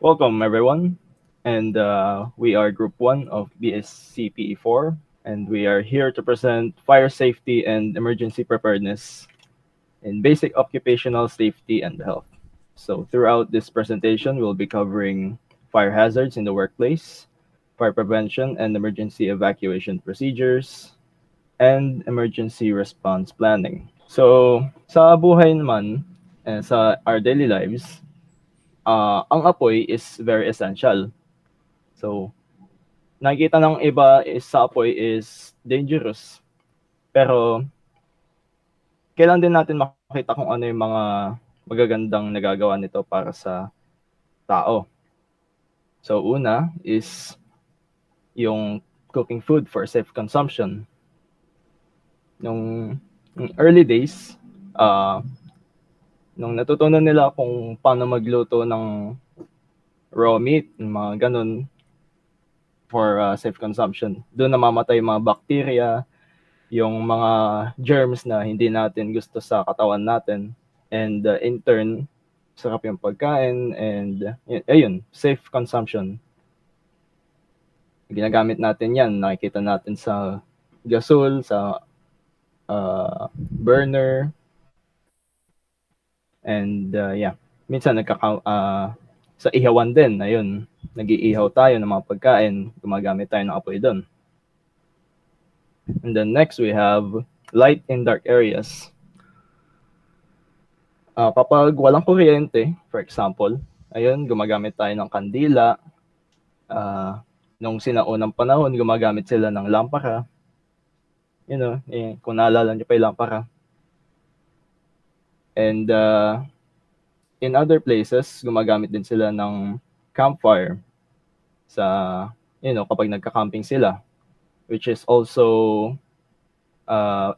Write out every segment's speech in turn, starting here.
Welcome, everyone. And we are Group 1 of BSCPE4, and we are here to present fire safety and emergency preparedness in basic occupational safety and health. So, throughout this presentation, we'll be covering fire hazards in the workplace, fire prevention and emergency evacuation procedures, and emergency response planning. So, sa buhay naman, sa our daily lives, ang apoy is very essential. So, nakikita ng iba is sa apoy is dangerous. Pero, kailan din natin makita kung ano yung mga magagandang nagagawa nito para sa tao. So, una is yung cooking food for safe consumption. Nung early days, nung natutunan nila kung paano magluto ng raw meat, mga ganun, for safe consumption. Doon namamatay yung mga bacteria, yung mga germs na hindi natin gusto sa katawan natin. And in turn, sarap yung pagkain and ayun, safe consumption. Ginagamit natin yan. Nakikita natin sa gasol, sa burner. And yeah, minsan sa ihawan din, ayun, nag-iihaw tayo ng mga pagkain, gumagamit tayo ng apoy doon. And then next we have light in dark areas. Kapag walang kuryente, for example, ayun, gumagamit tayo ng kandila. Nung sinaunang panahon, gumagamit sila ng lampara. Kung naalala niyo pa yung lampara. And in other places, gumagamit din sila ng campfire sa, kapag nagka-camping sila, which is also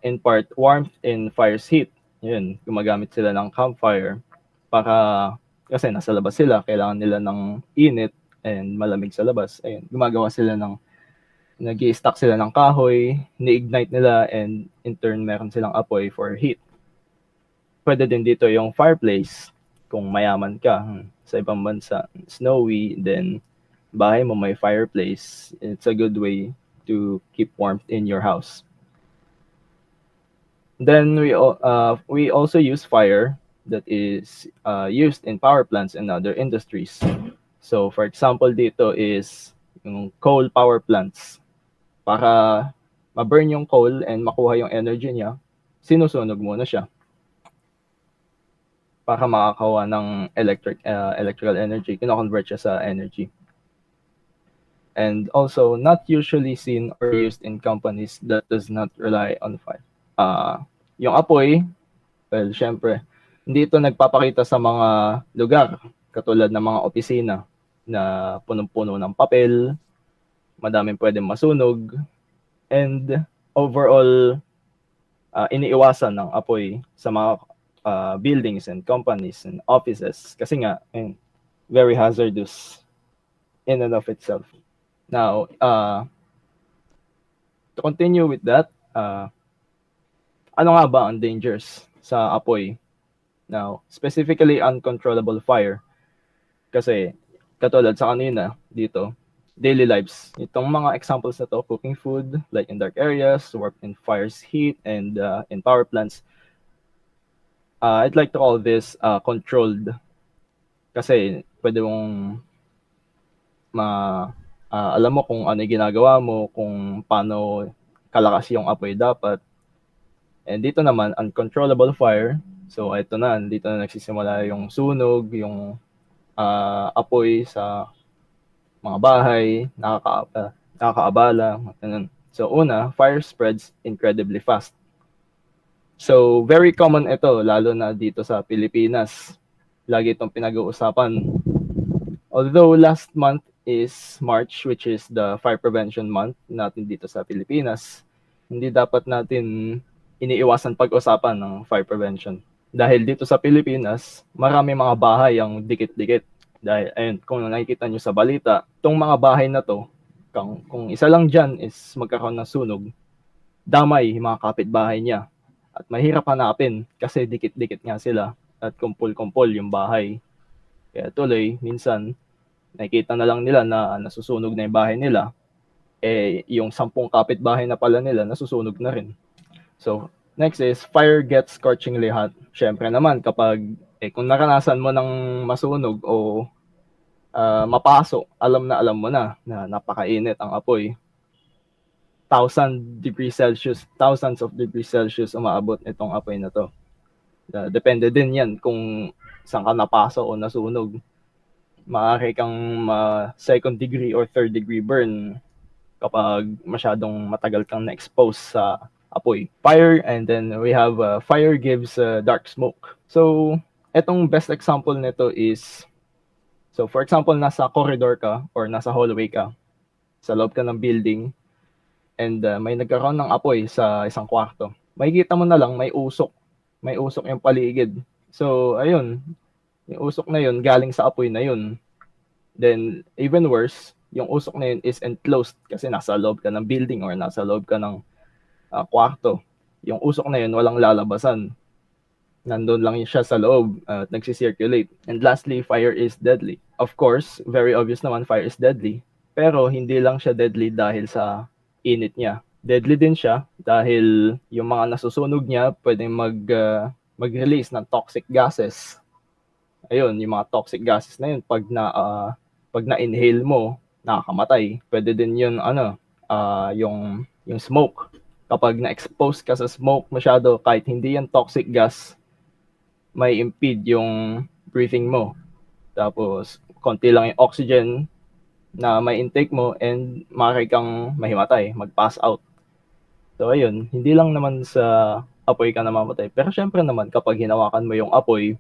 in part warmth in fire's heat. Yun, gumagamit sila ng campfire para, kasi nasa labas sila, kailangan nila ng init and malamig sa labas. Ayun, gumagawa sila nag-i-stack sila ng kahoy, ni-ignite nila, and in turn, meron silang apoy for heat. Pwede din dito yung fireplace. Kung mayaman ka, sa ibang bansa, snowy, then bahay mo may fireplace. It's a good way to keep warmth in your house. Then we also use fire that is used in power plants and other industries. So for example dito is yung coal power plants. Para ma-burn yung coal and makuha yung energy niya, sinusunog muna siya para makakawa ng electrical energy, kino-convert siya sa energy. And also, not usually seen or used in companies that does not rely on fire. Yung apoy, well, syempre, hindi ito nagpapakita sa mga lugar, katulad ng mga opisina na punong-puno ng papel, madaming pwedeng masunog, and overall, iniiwasan ng apoy sa mga buildings and companies and offices kasi nga, very hazardous in and of itself. Now, to continue with that, ano nga ba ang dangers sa apoy? Now, specifically uncontrollable fire. Kasi, katulad sa kanina dito, daily lives. Itong mga examples na to, cooking food, light in dark areas, work in fire's heat, and in power plants. I'd like to call this controlled. Kasi, pwede mong alam mo kung ano yung ginagawa mo, kung paano kalakas yung apoy dapat. And dito naman, uncontrollable fire. So, ito na, dito na nagsisimula yung sunog, yung apoy sa mga bahay, nakakaabala. So, una, fire spreads incredibly fast. So, very common ito, lalo na dito sa Pilipinas. Lagi itong pinag-uusapan. Although last month is March, which is the fire prevention month natin dito sa Pilipinas, hindi dapat natin iniiwasan pag-usapan ng fire prevention. Dahil dito sa Pilipinas, marami mga bahay ang dikit-dikit. Dahil, ayun, kung nakikita nyo sa balita, itong mga bahay na to, kung isa lang dyan is magkakaroon ng sunog, damay yung mga kapitbahay niya. At mahirap hanapin kasi dikit-dikit nga sila at kumpul-kumpul yung bahay. Kaya tuloy, minsan, Nakikita na lang nila na nasusunog na yung bahay nila, eh yung 10 kapitbahay na pala nila nasusunog na rin. So, next is fire gets scorchingly hot. Siyempre naman kapag kung naranasan mo ng masunog o mapasok, alam mo na napakainit ang apoy. 1,000 degrees Celsius, thousands of degrees Celsius umaabot itong apoy na to. Depende din yan kung saan ka napasok o nasunog. Maaari kang second degree or third degree burn kapag masyadong matagal kang na-expose sa apoy. Fire, and then we have fire gives dark smoke. So, etong best example nito is, so for example, nasa corridor ka or nasa hallway ka, sa loob ka ng building, and may nagkaroon ng apoy sa isang kwarto. Makikita mo na lang may usok. May usok yung paligid. So, ayun, yung usok na yun galing sa apoy na yun. Then, even worse, yung usok na yun is enclosed kasi nasa loob ka ng building or nasa loob ka ng kwarto. Yung usok na yun walang lalabasan. Nandun lang siya sa loob at nagsisirculate. And lastly, fire is deadly. Of course, very obvious naman, fire is deadly. Pero hindi lang siya deadly dahil sa init niya. Deadly din siya dahil yung mga nasusunog niya pwedeng mag-release ng toxic gases. Ayun, yung mga toxic gases na yun pag na-inhale mo, nakakamatay. Pwede din yun yung smoke. Kapag na-expose ka sa smoke masyado, kahit hindi yan toxic gas, may impede yung breathing mo. Tapos konti lang yung oxygen na may intake mo and maaari kang mahimatay, mag-pass out. So ayun, hindi lang naman sa apoy ka namamatay. Pero syempre naman kapag hinawakan mo yung apoy,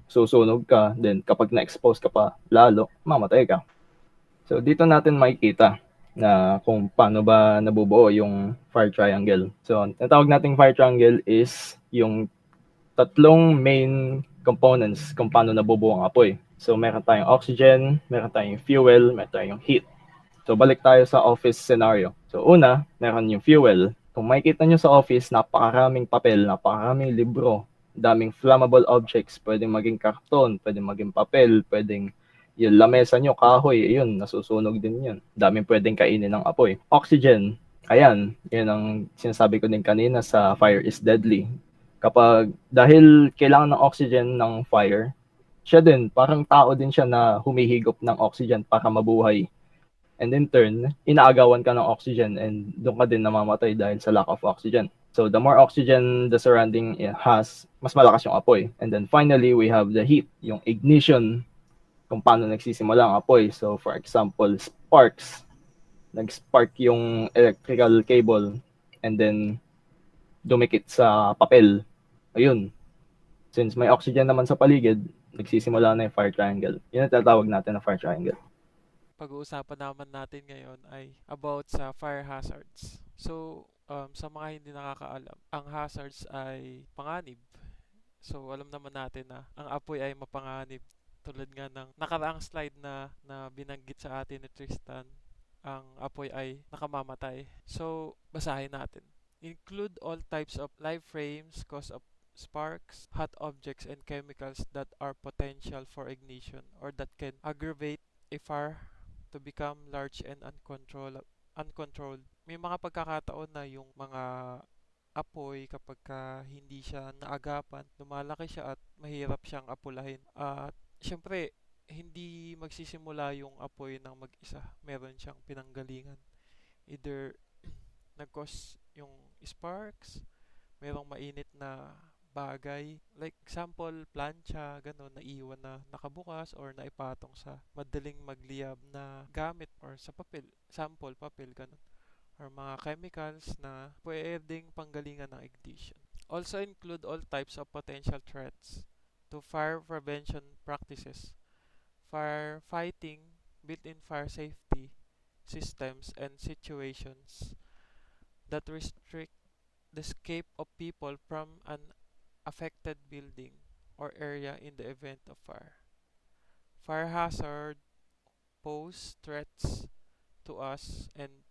susunog ka, then kapag na-expose ka pa lalo, mamatay ka. So dito natin makikita na kung paano ba nabubuo yung fire triangle. So ang tawag nating fire triangle is yung tatlong main components kung paano nabubuo ang apoy. So meron tayong oxygen, meron tayong fuel, meron tayong heat. So balik tayo sa office scenario. So una, meron yung fuel. Kung makikita nyo sa office, napakaraming papel, napakaraming libro, daming flammable objects, pwedeng maging karton, pwedeng maging papel, pwedeng yung lamesa nyo, kahoy, yun, nasusunog din yun. Daming pwedeng kainin ng apoy. Oxygen, ayan, yun ang sinasabi ko din kanina sa fire is deadly. Kapag, dahil kailangan ng oxygen ng fire, siya din, parang tao din siya na humihigop ng oxygen para mabuhay. And in turn, inaagawan ka ng oxygen and doon ka din namamatay dahil sa lack of oxygen. So the more oxygen the surrounding has, mas malakas yung apoy. And then finally, we have the heat, yung ignition, kung paano nagsisimula ang apoy. So for example, sparks. Nag-spark yung electrical cable and then dumikit sa papel. Ayun. Since may oxygen naman sa paligid, nagsisimula na yung fire triangle. Yun ang tatawag natin na fire triangle. Pag-uusapan naman natin ngayon ay about sa fire hazards. So, sa mga hindi nakakaalam, ang hazards ay panganib. So, alam naman natin na ang apoy ay mapanganib. Tulad nga ng nakaraang slide na binanggit sa atin ni Tristan, ang apoy ay nakamamatay. So, basahin natin. Include all types of live frames, cause of sparks, hot objects, and chemicals that are potential for ignition or that can aggravate a fire to become large and uncontrolled. May mga pagkakataon na yung mga apoy kapag hindi siya naagapan, lumalaki siya at mahirap siyang apulahin. At syempre, hindi magsisimula yung apoy ng mag-isa. Meron siyang pinanggalingan. Either nag-cause yung sparks, merong mainit na bagay. Like example, plancha, ganun, naiwan na nakabukas or naipatong sa madaling magliyab na gamit or sa papel, sample, papel, ganun. Or mga chemicals na pwedeng panggalingan ng ignition. Also include all types of potential threats to fire prevention practices, firefighting, built-in fire safety systems and situations that restrict the escape of people from an affected building or area in the event of fire. Fire hazard pose threats to us and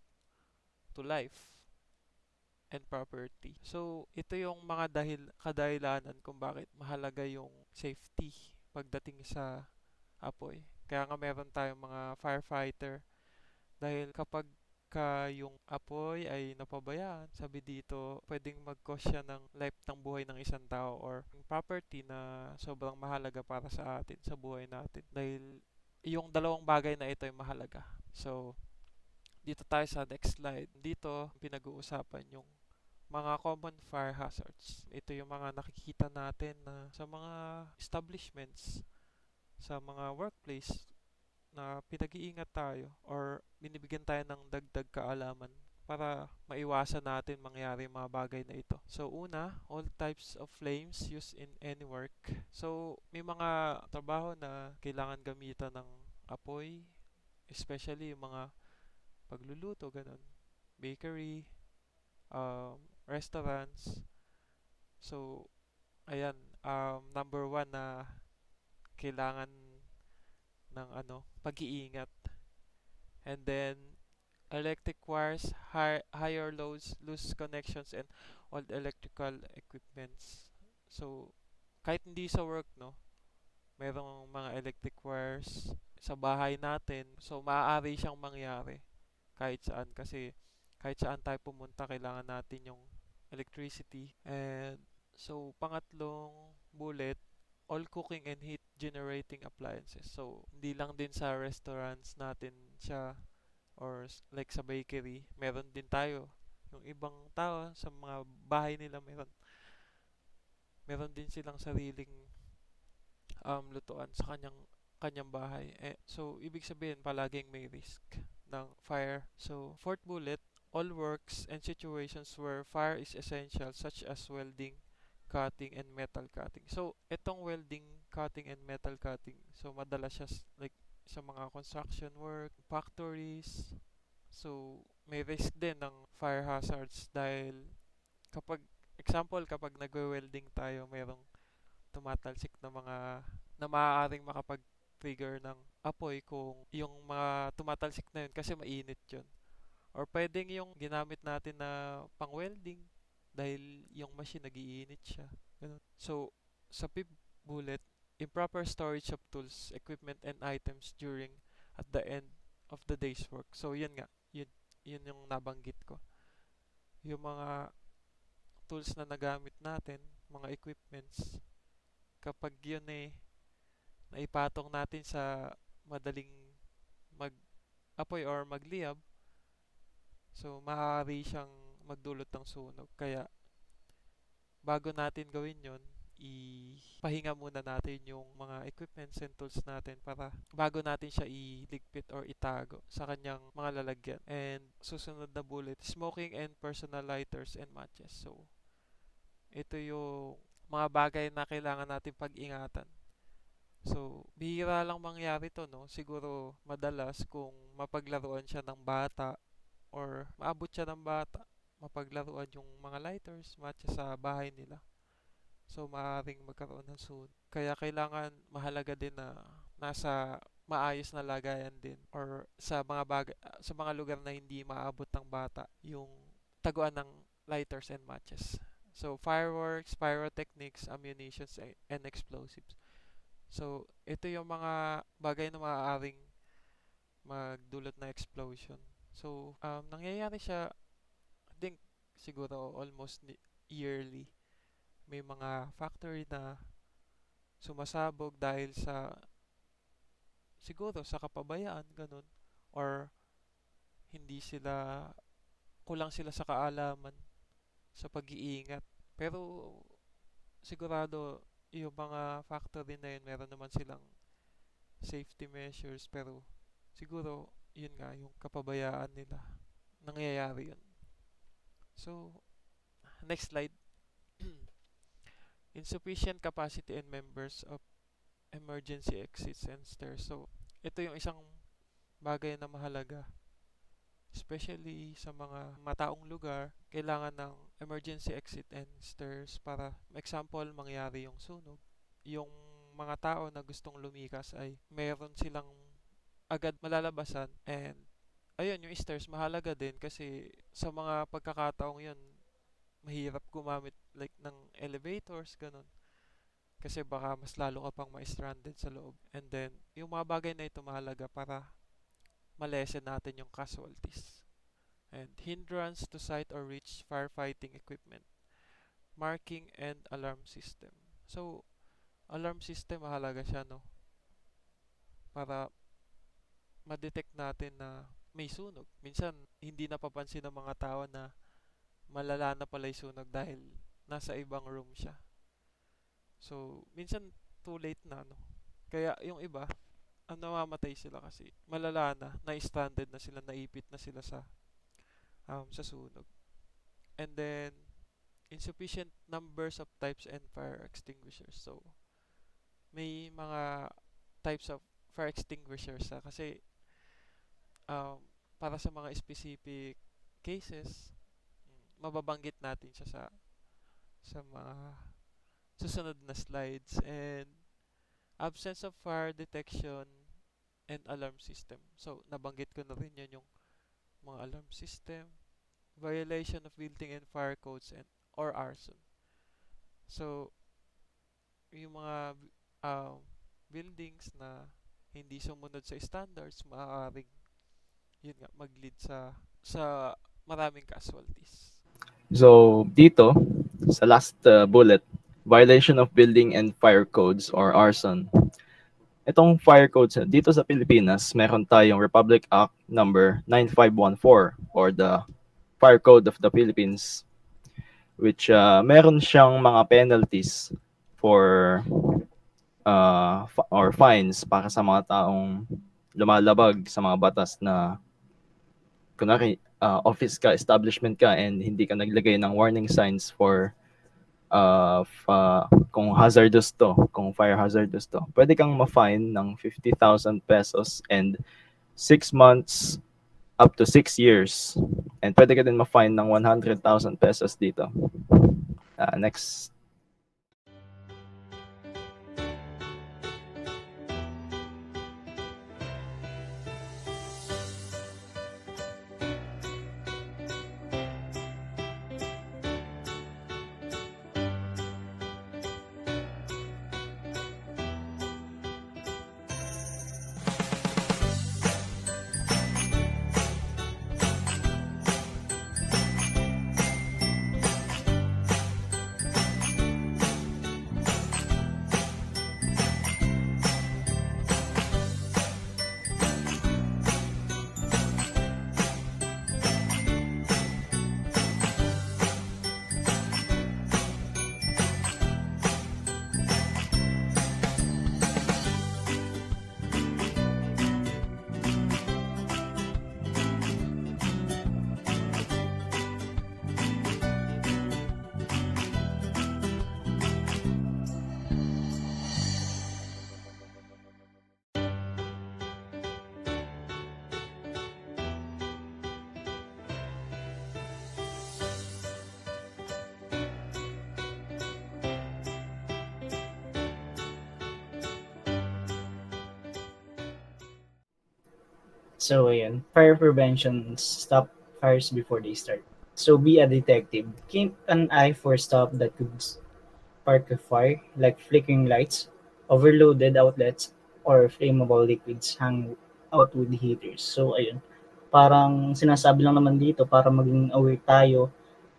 to life and property. So, ito yung mga kadahilanan kung bakit mahalaga yung safety pagdating sa apoy. Kaya nga meron tayong mga firefighter dahil kapag yung apoy ay napabayaan, sabi dito, pwedeng mag-cause siya ng life ng buhay ng isang tao or yung property na sobrang mahalaga para sa atin, sa buhay natin. Dahil yung dalawang bagay na ito ay mahalaga. So, dito tayo sa next slide. Dito, pinag-uusapan yung mga common fire hazards. Ito yung mga nakikita natin na sa mga establishments, sa mga workplace na pinag-iingat tayo or binibigyan tayo ng dagdag kaalaman para maiwasan natin mangyari yung mga bagay na ito. So una, all types of flames used in any work. So may mga trabaho na kailangan gamitan ng apoy, especially yung mga pagluluto, ganun. Bakery, restaurants. So, ayan, number one na kailangan ng pag-iingat. And then, electric wires, higher loads, loose connections, and all electrical equipments. So, kahit hindi sa work, no, merong mga electric wires sa bahay natin. So, maaari siyang mangyari kahit saan kasi kahit saan tayo pumunta, kailangan natin yung electricity. And so, pangatlong bullet, all cooking and heat generating appliances. So, hindi lang din sa restaurants natin siya or like sa bakery, meron din tayo. Yung ibang tao sa mga bahay nila meron din silang sariling lutuan sa kanyang bahay. So ibig sabihin palaging may risk ng fire. So fourth bullet, all works and situations where fire is essential such as welding, cutting and metal cutting. So itong welding, cutting and metal cutting, so madalas siya like sa mga construction work, factories. So may risk din ng fire hazards dahil kapag kapag nagwe-welding tayo, merong tumatalsik na mga na maaaring makapag-trigger ng apoy kung yung mga tumatalsik na yun kasi mainit yun. Or pwedeng yung ginamit natin na pang-welding dahil yung machine nagiinit siya. Ganun. So, sa fifth bullet, improper storage of tools, equipment, and items during at the end of the day's work. So, yun nga. Yun yung nabanggit ko. Yung mga tools na nagamit natin, mga equipments, kapag yun naipatong natin sa madaling mag-apoy or magliyab, so maaari siyang magdulot ng sunog. Kaya bago natin gawin yon, ipahinga muna natin yung mga equipments and tools natin para bago natin siya iligpit or itago sa kanyang mga lalagyan. And susunod na bullet, smoking and personal lighters and matches. So, ito yung mga bagay na kailangan natin pag-ingatan. So, bihira lang mangyari to, no? Siguro madalas kung mapaglaruan siya ng bata or maabot siya ng bata, mapaglaruan yung mga lighters, matches sa bahay nila. So, maaaring magkaroon ng sunog. Kaya kailangan mahalaga din na nasa maayos na lagayan din or sa mga sa mga lugar na hindi maabot ng bata yung taguan ng lighters and matches. So, fireworks, pyrotechnics, ammunitions, and explosives. So, ito yung mga bagay na maaaring magdulot na explosion. So, nangyayari siya, I think, siguro almost yearly. May mga factory na sumasabog dahil siguro sa kapabayaan, ganun. Or, hindi sila, kulang sila sa kaalaman sa pag-iingat. Pero, sigurado, yung mga factory na yun, meron naman silang safety measures, pero siguro yun nga yung kapabayaan nila, nangyayari yun. So next slide. Insufficient capacity and members of emergency exits and stairs. So ito yung isang bagay na mahalaga, especially sa mga mataong lugar, kailangan ng emergency exit and stairs para example mangyari yung sunog, yung mga tao na gustong lumikas ay mayroon silang agad malalabasan. And ayun, yung stairs mahalaga din kasi sa mga pagkakataong yun mahirap gumamit like ng elevators, ganun. kasi baka mas lalo ka pang ma-stranded sa loob. And then, yung mga bagay na ito mahalaga para malesen natin yung casualties. And hindrance to site or reach firefighting equipment, marking and alarm system. So, alarm system mahalaga siya, no? Para ma-detect natin na may sunog. Minsan, hindi napapansin ng mga tao na malala na pala yung sunog dahil nasa ibang room siya. So, minsan too late na, no? Kaya yung iba, ang namamatay sila kasi malala na-stranded na sila, naipit na sila sa sunog. And then, insufficient numbers of types and fire extinguishers. So, may mga types of fire extinguishers kasi um, para sa mga specific cases, mababanggit natin siya sa mga susunod na slides. And absence of fire detection and alarm system. So, nabanggit ko na rin yun, yung mga alarm system, violation of building and fire codes and or arson. So, yung mga um, buildings na hindi sumunod sa standards, maaaring yun nga mag-lead sa maraming casualties. So, dito, sa last bullet, violation of building and fire codes or arson. Itong fire codes, dito sa Pilipinas, meron tayong Republic Act number 9514 or the Fire Code of the Philippines, which meron siyang mga penalties for or fines para sa mga taong lumalabag sa mga batas na kunwari office ka, establishment ka, and hindi ka naglagay ng warning signs for kung hazardous to, kung fire hazardous to. Pwede kang ma-fine ng 50,000 pesos and 6 months up to 6 years. And pwede ka din ma-fine ng 100,000 pesos dito. Next. So, ayun. Fire prevention, stop fires before they start. So, be a detective. Keep an eye for stuff that could spark a fire, like flickering lights, overloaded outlets, or flammable liquids hang out with heaters. So, ayun. Parang sinasabi lang naman dito para maging aware tayo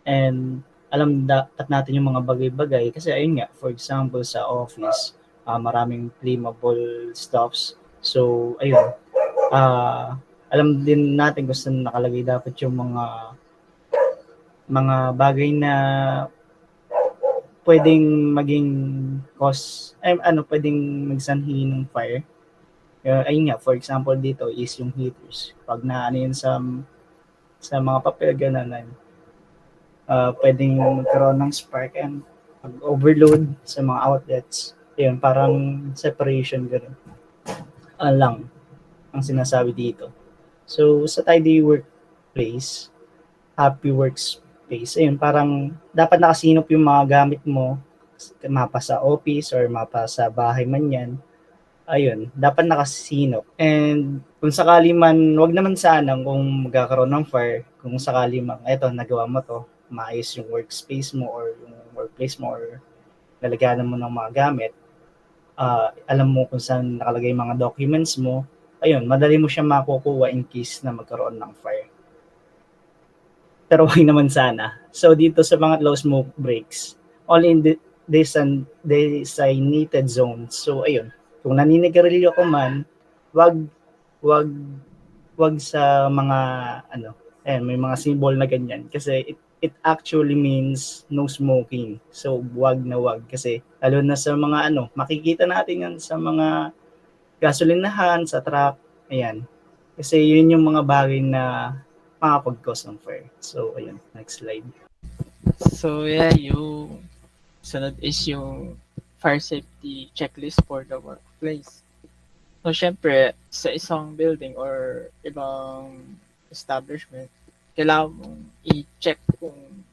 and alam dapat natin yung mga bagay-bagay. Kasi ayun nga, for example, sa office, maraming flammable stuffs. So, ayun, alam din natin kung saan nakalagay dapat yung mga bagay na pwedeng maging cause pwedeng magsanhi ng fire. Ayun nga, for example dito is yung heaters. Pag naano yun sa mga papel gano'n, pwedeng magkaroon ng spark and pag-overload sa mga outlets. Yun, parang separation gano'n. Lang ang sinasabi dito. So, sa tidy workplace, happy workspace, ayun, parang dapat nakasinop yung mga gamit mo, mapa sa office or mapa sa bahay man yan. Ayun, dapat nakasinop. And kung sakali man, wag naman sana kung magkakaroon ng fire, kung sakali man, eto, nagawa mo to, maayos yung workspace mo or yung workplace mo or lalaganan mo ng mga gamit, alam mo kung saan nakalagay yung mga documents mo, ayun, madali mo siya makukuha in case na magkaroon ng fire. Pero wag naman sana. So dito sa mga low smoke breaks, only in the designated zones. So ayun, kung naninigarilyo ko man, wag wag wag sa mga ano, ayan, may mga symbol na ganyan kasi it actually means no smoking. So wag na wag kasi lalo na sa mga ano, makikita natin yan sa mga gasolinahan, sa truck, ayan. Kasi yun yung mga bagay na makakapag-cause ng fire. So ayun, next slide. So yeah, yung sunod is yung fire safety checklist for the workplace. So syempre, sa isang building or ibang establishment, kailangan mong i-check kung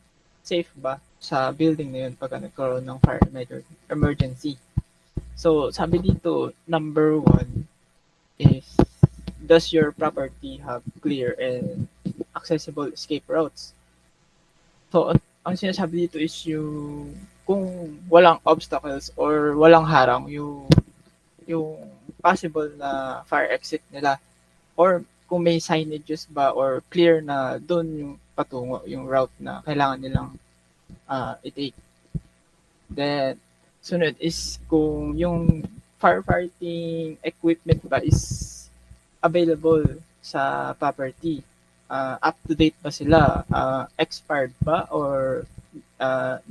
safe ba sa building na yun pag nagkaroon ng fire emergency. So sabi dito, number 1 is, does your property have clear and accessible escape routes? So ang sinasabi dito is yung kung walang obstacles or walang harang yung possible na fire exit nila, or kung may signages ba or clear na doon yung patungo, yung route na kailangan nilang i-take. Then sunod is kung yung firefighting equipment ba is available sa property. Up to date ba sila? Expired ba? Or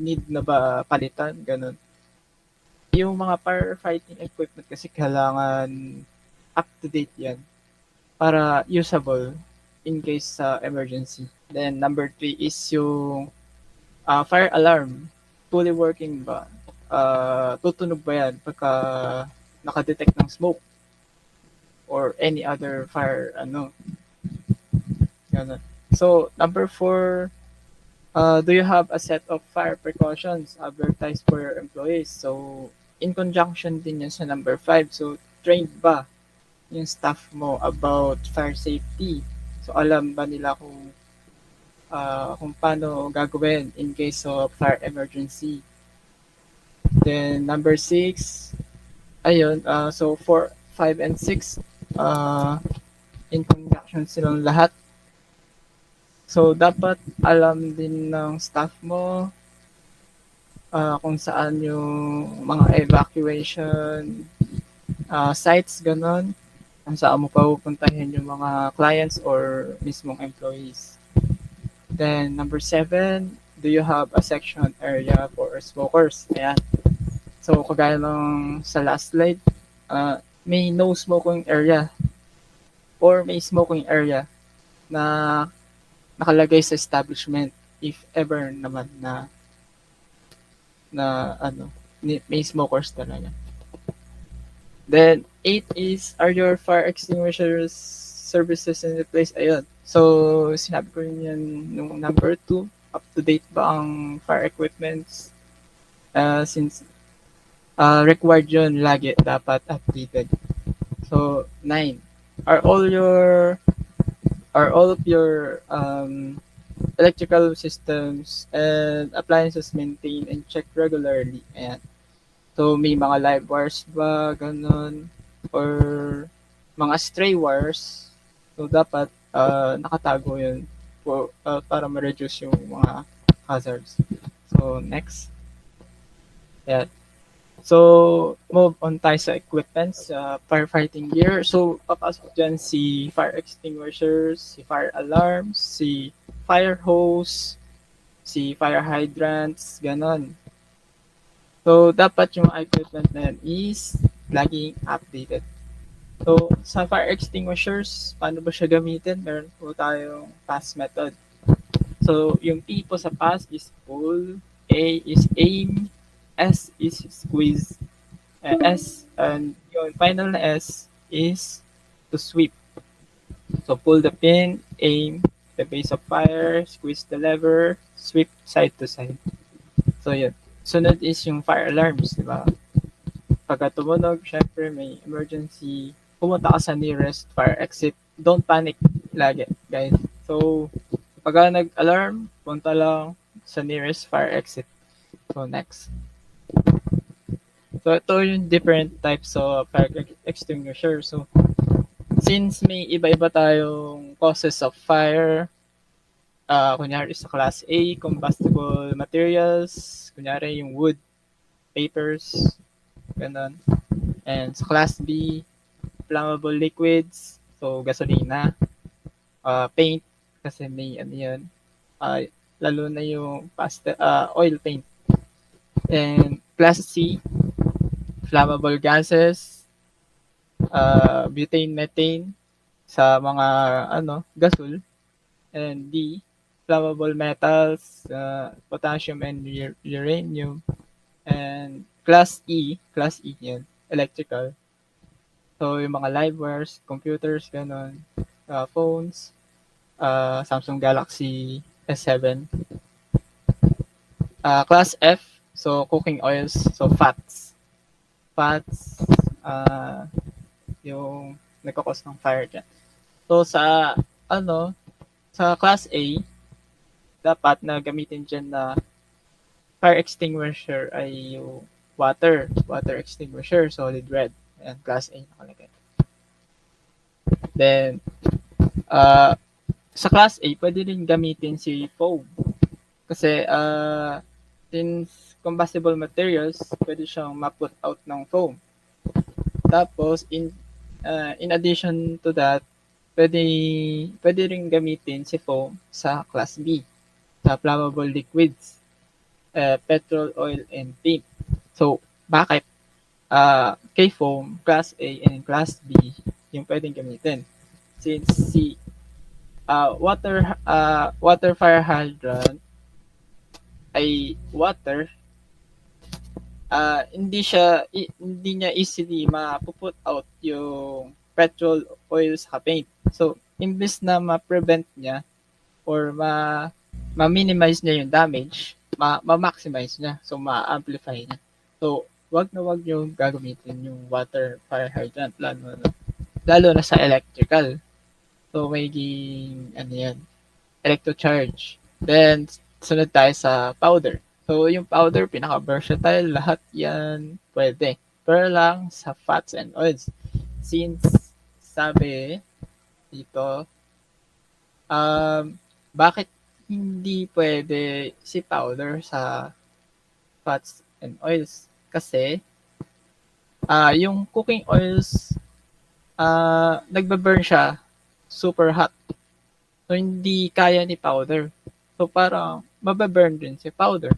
need na ba palitan? Ganun. Yung mga firefighting equipment kasi kailangan up to date yan para usable in case sa emergency. Then number 3 is yung fire alarm. Fully working ba? Tutunog ba yan pagka nakadetect ng smoke or any other fire ganun. So number 4, do you have a set of fire precautions advertised for your employees? So in conjunction din yan sa number 5. So trained ba yung staff mo about fire safety? So alam ba nila kung paano gagawin in case of fire emergency? Then number 6, ayun, so 4, 5, and 6, in conjunction silang lahat. So dapat alam din ng staff mo kung saan yung mga evacuation sites, ganon, kung saan mo pupuntahin yung mga clients or mismong employees. Then number 7, do you have a section area for smokers? Ayan. So kagaya ng sa last slide, may no smoking area or may smoking area na nakalagay sa establishment if ever naman na may smokers talaga. Then 8 is, are your fire extinguishers services in the place? Ayun. So sinabi ko rin yan nung number 2, up to date ba ang fire equipments? Since required yun, lagi dapat updated. So 9, are all of your electrical systems and appliances maintained and checked regularly? Ayan. So may mga live wires ba, ganun, or mga stray wires? So dapat nakatago yun para ma-reduce yung mga hazards. So next. Ayan. So move on tayo sa equipment, sa firefighting gear. So papasok dyan si fire extinguishers, si fire alarms, si fire hose, si fire hydrants, ganon. So dapat yung equipment na yan is laging updated. So sa fire extinguishers, paano ba siya gamitin? Meron po tayong pass method. So yung P po sa pass is pull, A is aim, S is squeeze, S and yung final na S is to sweep. So pull the pin, aim the base of fire, squeeze the lever, sweep side to side. So yun. Sunod is yung fire alarms, di ba? Pagka tumunog, syempre may emergency, pumunta ka sa nearest fire exit. Don't panic lagi, guys. So pagka nag-alarm, punta lang sa nearest fire exit. So next. So ito yung different types of fire extinguisher. So since may iba-iba tayong causes of fire, kunyari sa class A, combustible materials, kunyari yung wood, papers, ganun. And sa class B, flammable liquids, so gasolina, paint, kasi may ano yun, uh, lalo na yung oil paint. And class C, flammable gases, butane, methane, sa mga gasol. And D, flammable metals, potassium and uranium. And class E yan, electrical. So, yung mga live wires, computers, ganun, phones, Samsung Galaxy S7. Class F, so cooking oils, so fats. Fats, yung nagkakos ng fire dyan. So, sa class A, dapat na gamitin dyan na fire extinguisher ay yung water extinguisher, solid red. Ayan, class A nakalagay. Then, sa class A, pwede rin gamitin si foam. Kasi, since combustible materials, pwede siyang ma-put out ng foam. Tapos, in addition to that, pwede rin gamitin si foam sa class B, sa flammable liquids, petrol, oil, and paint. So, bakit? Kay foam, class A and class B, yung pwedeng gamitin. Since si water fire hydrant ay water, hindi niya easily ma-put out yung petrol, oil sa paint. So, imbes na ma-prevent niya or ma-minimize niya yung damage, ma-maximize niya. So, ma-amplify niya. So, wag yung gagamitin yung water fire hydrant, lalo na sa electrical. So, may electrocharge. Then, sunod tayo sa powder. So, yung powder, pinaka-versatile, lahat yan pwede. Pero lang sa fats and oils. Since, sabi dito, bakit hindi pwede si powder sa fats and oils? Kasi, yung cooking oils, nagbe-burn siya super hot. So, hindi kaya ni powder. So, parang mababurn din si powder.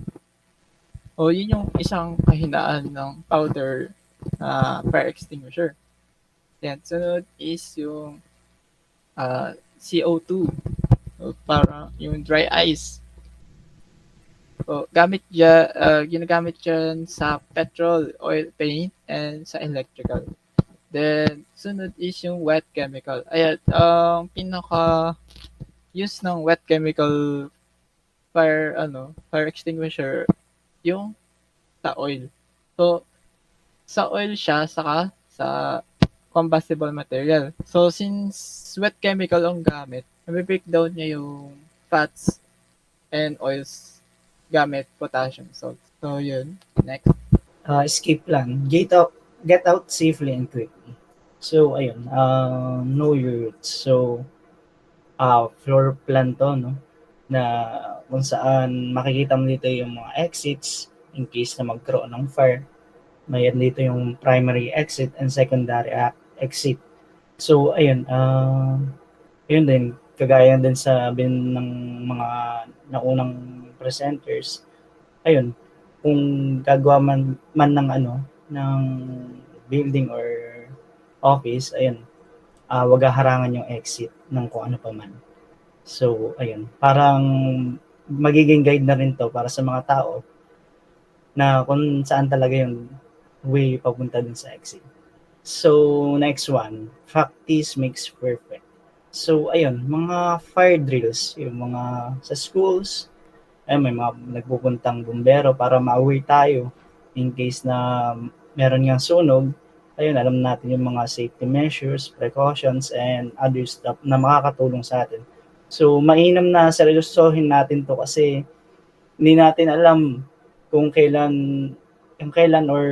O, yun yung isang kahinaan ng powder fire extinguisher. Yan. Sunod is yung CO2. So, parang yung dry ice. So, ginagamit dyan sa petrol, oil paint, and sa electrical. Then, sunod is yung wet chemical. Ayan, ang pinaka-use ng wet chemical fire extinguisher, yung sa oil. So, sa oil siya, saka sa combustible material. So, since wet chemical ang gamit, nabibreakdown niya yung fats and oils gamit potassium salt. So, yun. Next. Skip lang. Get out safely and quickly. So, ayun. Know your roots. So, floor plan to, no? Na kung saan makikita mo dito yung mga exits in case na magkaroon ng fire. Mayroon dito yung primary exit and secondary exit. So, ayun. Yun din. Kagaya din sabi ng mga naunang presenters. Ayun. Kung gagawa man ng ng building or office, ayun, wag harangan yung exit ng kung ano pa man. So, ayun, parang magiging guide na rin to para sa mga tao na kung saan talaga yung way papunta dun sa exit. So, next one, practice makes perfect. So, ayun, mga fire drills, yung mga sa schools, may mga nagpupuntang bumbero para ma-aware tayo in case na meron nga sunog. Ayun, alam natin yung mga safety measures, precautions, and other stuff na makakatulong sa atin. So, mainam na seryosohin natin to kasi hindi natin alam kung kailan or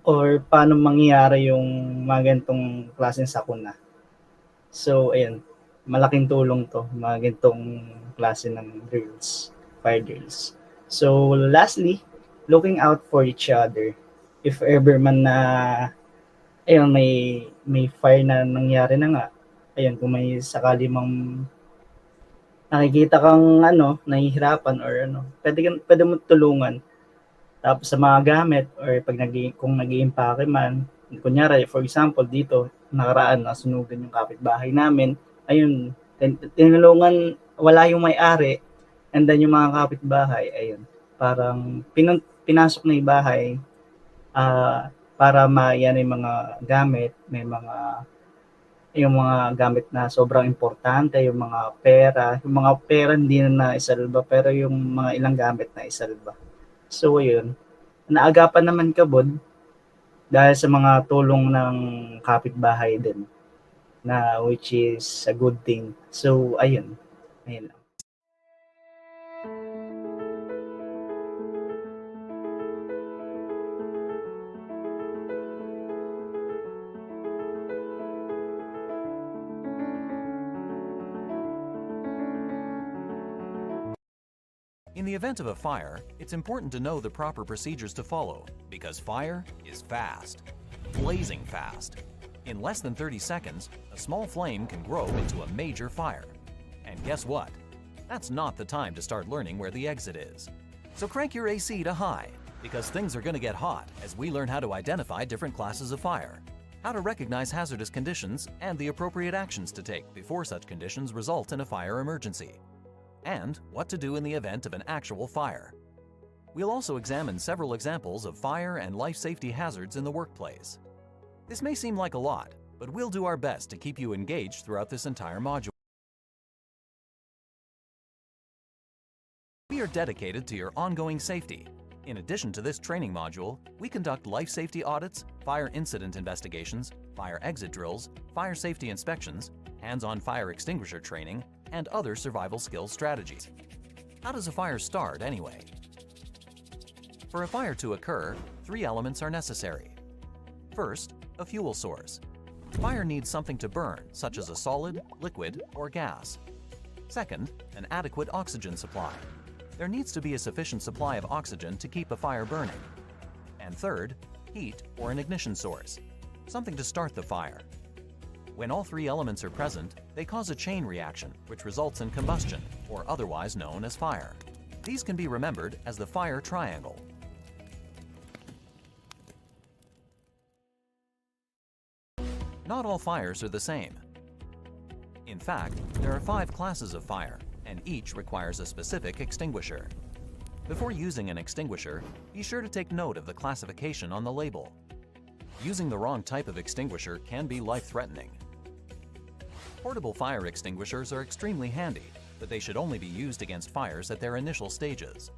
or paano mangyayari yung mga ganitong klaseng sakuna. So, ayun, malaking tulong to, mga ganitong klase ng drills, fire drills. So, lastly, looking out for each other. If ever man na, ayun, may fire na nangyari na nga, ayun, kung may sakali mang nakikita kang nahihirapan or pwede mo tulungan. Tapos sa mga gamit or kung nag-iimpake man, kunyari, for example, dito, nakaraan, nasunugan yung kapitbahay namin, ayun, tinulungan, wala yung may-ari, and then yung mga kapitbahay, ayun, parang pinasok na yung bahay, para yan yung mga gamit, yung mga gamit na sobrang importante, yung mga pera hindi na naisalba, pero yung mga ilang gamit na isalba. So, yun. Naagapan naman kabod dahil sa mga tulong ng kapitbahay din, na which is a good thing. So, ayun. Ayun lang. In the event of a fire, it's important to know the proper procedures to follow, because fire is fast, blazing fast. In less than 30 seconds, a small flame can grow into a major fire. And guess what? That's not the time to start learning where the exit is. So crank your AC to high, because things are going to get hot as we learn how to identify different classes of fire, how to recognize hazardous conditions, and the appropriate actions to take before such conditions result in a fire emergency, and what to do in the event of an actual fire. We'll also examine several examples of fire and life safety hazards in the workplace. This may seem like a lot, but we'll do our best to keep you engaged throughout this entire module. We are dedicated to your ongoing safety. In addition to this training module, we conduct life safety audits, fire incident investigations, fire exit drills, fire safety inspections, hands-on fire extinguisher training, and other survival skills strategies. How does a fire start anyway? For a fire to occur, 3 elements are necessary. First, a fuel source. Fire needs something to burn, such as a solid, liquid, or gas. Second, an adequate oxygen supply. There needs to be a sufficient supply of oxygen to keep a fire burning. And third, heat or an ignition source, something to start the fire. When all 3 elements are present, they cause a chain reaction, which results in combustion, or otherwise known as fire. These can be remembered as the fire triangle. Not all fires are the same. In fact, there are 5 classes of fire, and each requires a specific extinguisher. Before using an extinguisher, be sure to take note of the classification on the label. Using the wrong type of extinguisher can be life-threatening. Portable fire extinguishers are extremely handy, but they should only be used against fires at their initial stages.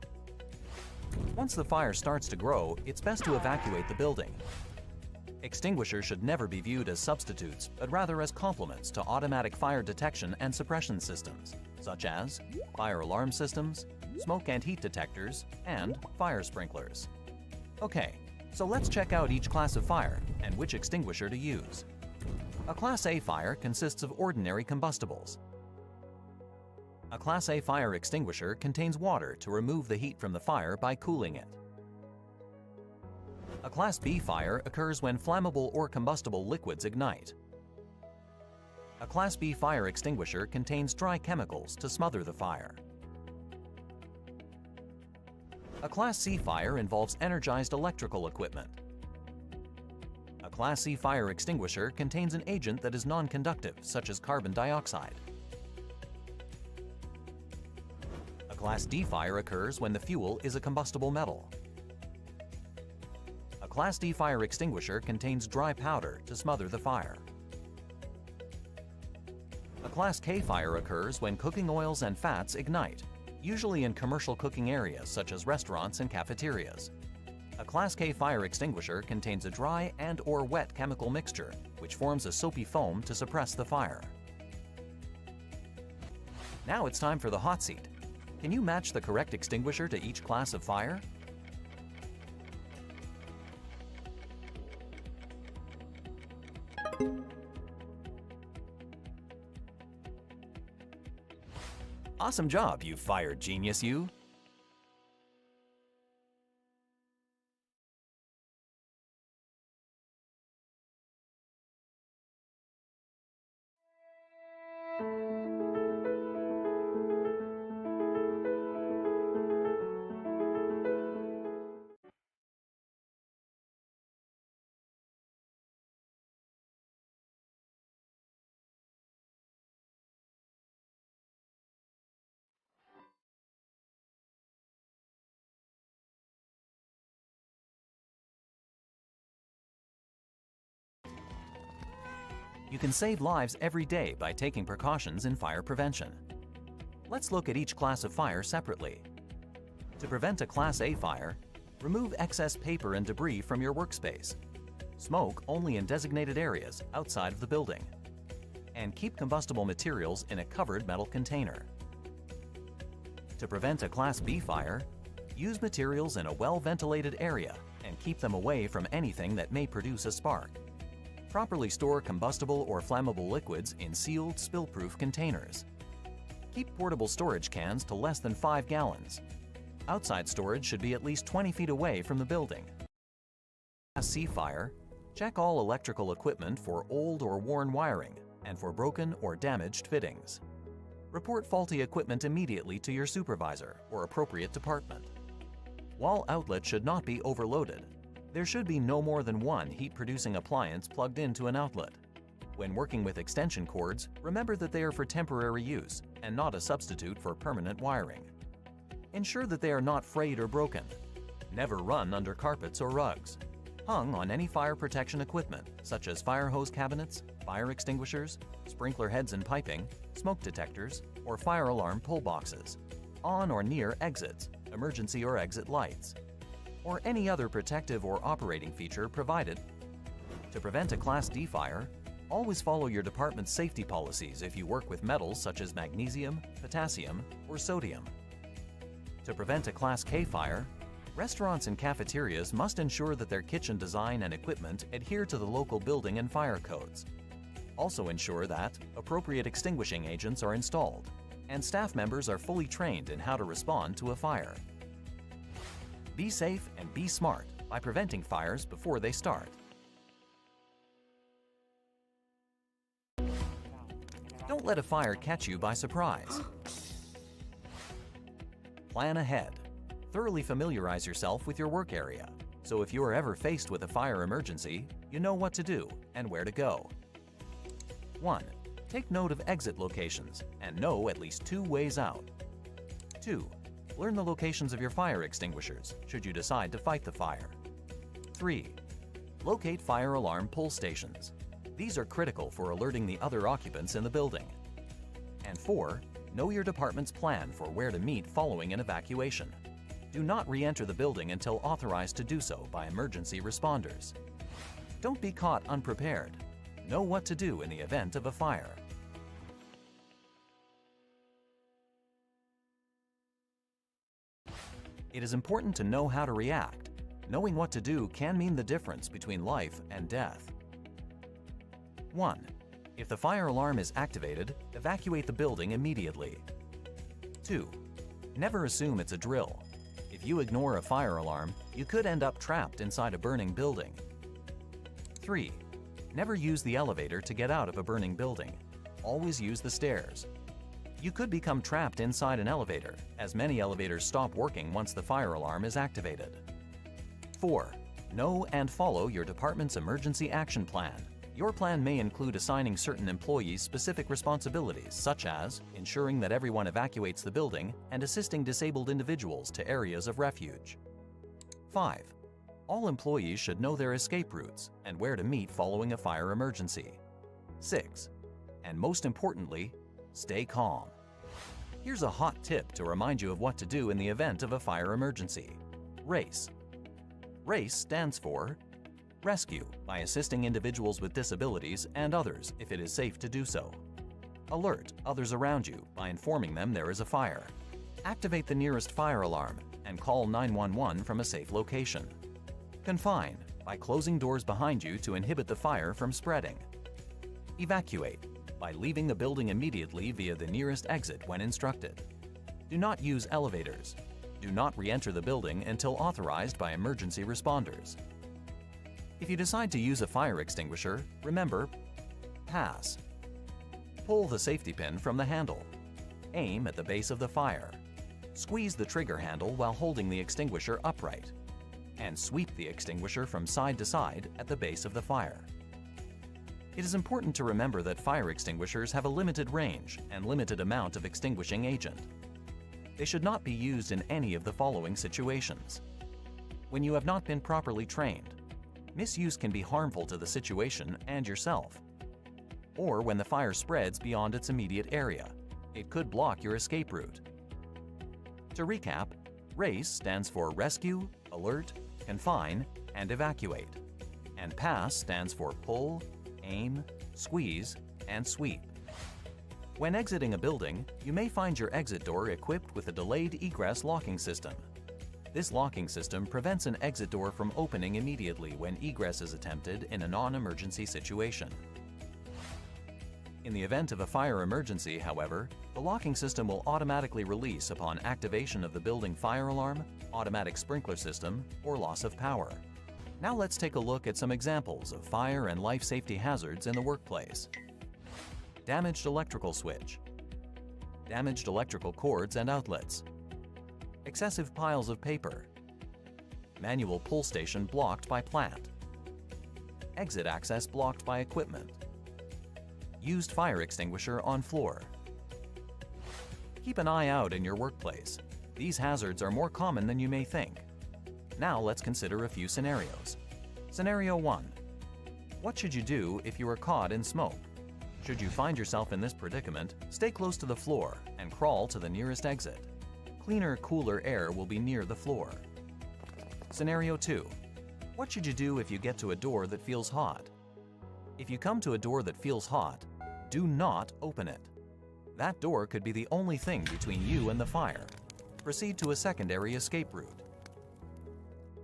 Once the fire starts to grow, it's best to evacuate the building. Extinguishers should never be viewed as substitutes, but rather as complements to automatic fire detection and suppression systems, such as fire alarm systems, smoke and heat detectors, and fire sprinklers. Okay, so let's check out each class of fire and which extinguisher to use. A Class A fire consists of ordinary combustibles. A Class A fire extinguisher contains water to remove the heat from the fire by cooling it. A Class B fire occurs when flammable or combustible liquids ignite. A Class B fire extinguisher contains dry chemicals to smother the fire. A Class C fire involves energized electrical equipment. A Class C fire extinguisher contains an agent that is non-conductive, such as carbon dioxide. A Class D fire occurs when the fuel is a combustible metal. A Class D fire extinguisher contains dry powder to smother the fire. A Class K fire occurs when cooking oils and fats ignite, usually in commercial cooking areas such as restaurants and cafeterias. A Class K fire extinguisher contains a dry and/or wet chemical mixture, which forms a soapy foam to suppress the fire. Now it's time for the hot seat. Can you match the correct extinguisher to each class of fire? Awesome job, you fire genius, you! You can save lives every day by taking precautions in fire prevention. Let's look at each class of fire separately. To prevent a Class A fire, remove excess paper and debris from your workspace. Smoke only in designated areas outside of the building. And keep combustible materials in a covered metal container. To prevent a Class B fire, use materials in a well-ventilated area and keep them away from anything that may produce a spark. Properly store combustible or flammable liquids in sealed, spill-proof containers. Keep portable storage cans to less than 5 gallons. Outside storage should be at least 20 feet away from the building. Class C fire, check all electrical equipment for old or worn wiring and for broken or damaged fittings. Report faulty equipment immediately to your supervisor or appropriate department. Wall outlets should not be overloaded. There should be no more than one heat-producing appliance plugged into an outlet. When working with extension cords, remember that they are for temporary use and not a substitute for permanent wiring. Ensure that they are not frayed or broken. Never run under carpets or rugs. Hung on any fire protection equipment, such as fire hose cabinets, fire extinguishers, sprinkler heads and piping, smoke detectors, or fire alarm pull boxes. On or near exits, emergency or exit lights, or any other protective or operating feature provided. To prevent a Class D fire, always follow your department's safety policies if you work with metals such as magnesium, potassium, or sodium. To prevent a Class K fire, restaurants and cafeterias must ensure that their kitchen design and equipment adhere to the local building and fire codes. Also ensure that appropriate extinguishing agents are installed and staff members are fully trained in how to respond to a fire. Be safe and be smart by preventing fires before they start. Don't let a fire catch you by surprise. Plan ahead. Thoroughly familiarize yourself with your work area, so if you are ever faced with a fire emergency, you know what to do and where to go. 1. Take note of exit locations and know at least 2 ways out. 2. Learn the locations of your fire extinguishers should you decide to fight the fire. 3. Locate fire alarm pull stations. These are critical for alerting the other occupants in the building. And 4. Know your department's plan for where to meet following an evacuation. Do not re-enter the building until authorized to do so by emergency responders. Don't be caught unprepared. Know what to do in the event of a fire. It is important to know how to react. Knowing what to do can mean the difference between life and death. 1. If the fire alarm is activated, evacuate the building immediately. 2. Never assume it's a drill. If you ignore a fire alarm, you could end up trapped inside a burning building. 3. Never use the elevator to get out of a burning building. Always use the stairs. You could become trapped inside an elevator, as many elevators stop working once the fire alarm is activated. 4. Know and follow your department's emergency action plan. Your plan may include assigning certain employees specific responsibilities, such as ensuring that everyone evacuates the building and assisting disabled individuals to areas of refuge. 5. All employees should know their escape routes and where to meet following a fire emergency. 6. And most importantly, stay calm. Here's a hot tip to remind you of what to do in the event of a fire emergency. RACE. RACE stands for Rescue, by assisting individuals with disabilities and others if it is safe to do so. Alert others around you by informing them there is a fire. Activate the nearest fire alarm and call 911 from a safe location. Confine, by closing doors behind you to inhibit the fire from spreading. Evacuate, by leaving the building immediately via the nearest exit when instructed. Do not use elevators. Do not re-enter the building until authorized by emergency responders. If you decide to use a fire extinguisher, remember, pass. Pull the safety pin from the handle. Aim at the base of the fire. Squeeze the trigger handle while holding the extinguisher upright. And sweep the extinguisher from side to side at the base of the fire. It is important to remember that fire extinguishers have a limited range and limited amount of extinguishing agent. They should not be used in any of the following situations. When you have not been properly trained, misuse can be harmful to the situation and yourself. Or when the fire spreads beyond its immediate area, it could block your escape route. To recap, RACE stands for Rescue, Alert, Confine, and Evacuate, and PASS stands for Pull, Aim, Squeeze, and Sweep. When exiting a building, you may find your exit door equipped with a delayed egress locking system. This locking system prevents an exit door from opening immediately when egress is attempted in a non-emergency situation. In the event of a fire emergency, however, the locking system will automatically release upon activation of the building fire alarm, automatic sprinkler system, or loss of power. Now let's take a look at some examples of fire and life safety hazards in the workplace. Damaged electrical switch. Damaged electrical cords and outlets. Excessive piles of paper. Manual pull station blocked by plant. Exit access blocked by equipment. Used fire extinguisher on floor. Keep an eye out in your workplace. These hazards are more common than you may think. Now let's consider a few scenarios. Scenario 1. What should you do if you are caught in smoke? Should you find yourself in this predicament, stay close to the floor and crawl to the nearest exit. Cleaner, cooler air will be near the floor. Scenario 2. What should you do if you get to a door that feels hot? If you come to a door that feels hot, do not open it. That door could be the only thing between you and the fire. Proceed to a secondary escape route.